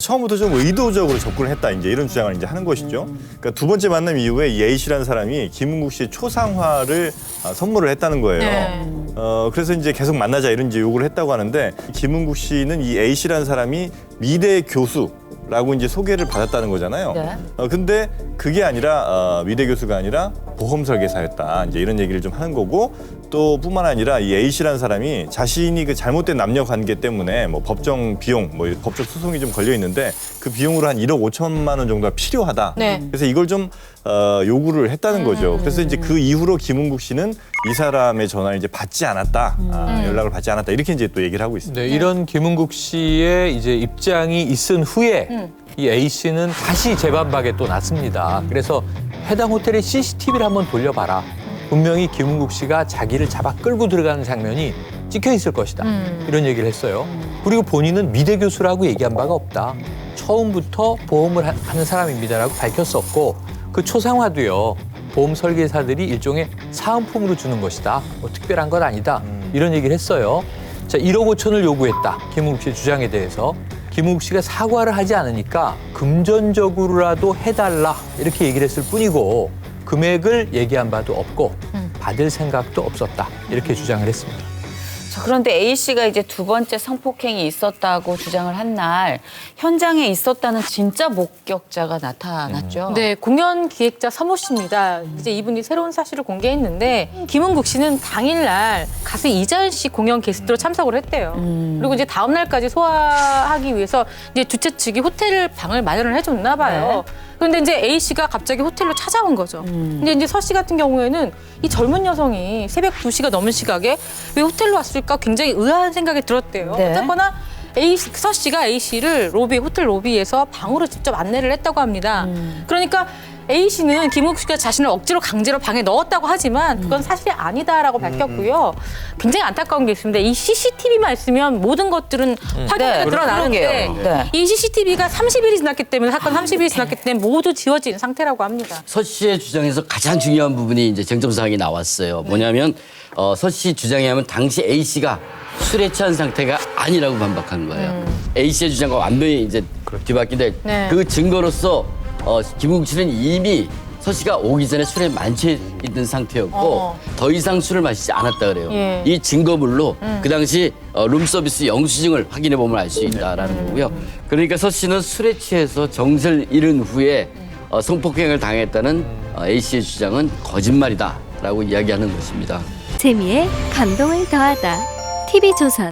처음부터 좀 의도적으로 접근을 했다, 이제 이런 주장을 이제 하는 것이죠. 그러니까 두 번째 만남 이후에 이 A 씨라는 사람이 김은국 씨의 초상화를 선물을 했다는 거예요. 네. 그래서 이제 계속 만나자 이런 이제 요구를 했다고 하는데, 김은국 씨는 이 A 씨라는 사람이 미대 교수라고 이제 소개를 받았다는 거잖아요. 네. 근데 그게 아니라 미대 교수가 아니라 보험 설계사였다, 이제 이런 얘기를 좀 하는 거고, 또 뿐만 아니라 이 A 씨라는 사람이 자신이 그 잘못된 남녀 관계 때문에 뭐 법정 비용, 뭐 법적 소송이 좀 걸려 있는데 그 비용으로 한 1억 5천만 원 정도가 필요하다. 네. 그래서 이걸 좀 요구를 했다는 거죠. 그래서 이제 그 이후로 김은국 씨는 이 사람의 전화를 이제 받지 않았다, 연락을 받지 않았다, 이렇게 이제 또 얘기를 하고 있습니다. 네, 이런 김은국 씨의 이제 입장이 있은 후에 이 A 씨는 다시 재반박에 또 났습니다. 그래서 해당 호텔의 CCTV를 한번 돌려봐라. 분명히 김은국 씨가 자기를 잡아 끌고 들어가는 장면이 찍혀 있을 것이다. 이런 얘기를 했어요. 그리고 본인은 미대 교수라고 얘기한 바가 없다. 처음부터 보험을 하는 사람입니다라고 밝혔었고, 그 초상화도요, 보험 설계사들이 일종의 사은품으로 주는 것이다. 뭐 특별한 건 아니다. 이런 얘기를 했어요. 자, 1억 5천을 요구했다. 김은국 씨의 주장에 대해서. 김은국 씨가 사과를 하지 않으니까 금전적으로라도 해달라, 이렇게 얘기를 했을 뿐이고 금액을 얘기한 바도 없고 받을 생각도 없었다, 이렇게 주장을 했습니다. 자, 그런데 A 씨가 이제 두 번째 성폭행이 있었다고 주장을 한 날 현장에 있었다는 진짜 목격자가 나타났죠. 네, 공연 기획자 서모 씨입니다. 이제 이분이 새로운 사실을 공개했는데 김은국 씨는 당일날 가수 이자연 씨 공연 게스트로 참석을 했대요. 그리고 이제 다음 날까지 소화하기 위해서 이제 주최 측이 호텔 방을 마련을 해줬나 봐요. 그런데 이제 A 씨가 갑자기 호텔로 찾아온 거죠. 근데 이제 서 씨 같은 경우에는 이 젊은 여성이 새벽 2시가 넘은 시각에 왜 호텔로 왔을까 굉장히 의아한 생각이 들었대요. 네. 어쨌거나 서 씨가 A 씨를 호텔 로비에서 방으로 직접 안내를 했다고 합니다. 그러니까 A 씨는 김은국 씨가 자신을 억지로 강제로 방에 넣었다고 하지만 그건 사실이 아니다라고 밝혔고요. 굉장히 안타까운 게 있습니다. 이 CCTV만 있으면 모든 것들은 확인이 드러나는데 그러게요. 네. 이 CCTV가 30일이 지났기 때문에 사건 30일이 지났기 때문에 모두 지워진 상태라고 합니다. 서 씨의 주장에서 가장 중요한 부분이 이제 쟁점 사항이 나왔어요. 뭐냐면 서 씨 주장에 하면 당시 A 씨가 술에 취한 상태가 아니라고 반박한 거예요. A 씨의 주장과 완전히 이제 뒤바뀌는데 네. 그 증거로서 김은국 씨는 이미 서 씨가 오기 전에 술에 만취해 있는 상태였고 더 이상 술을 마시지 않았다 그래요. 예. 이 증거물로 그 당시 룸서비스 영수증을 확인해 보면 알 수 있다라는 거고요. 그러니까 서 씨는 술에 취해서 정신을 잃은 후에 성폭행을 당했다는 A 씨의 주장은 거짓말이다라고 이야기하는 것입니다. 재미에 감동을 더하다. TV조선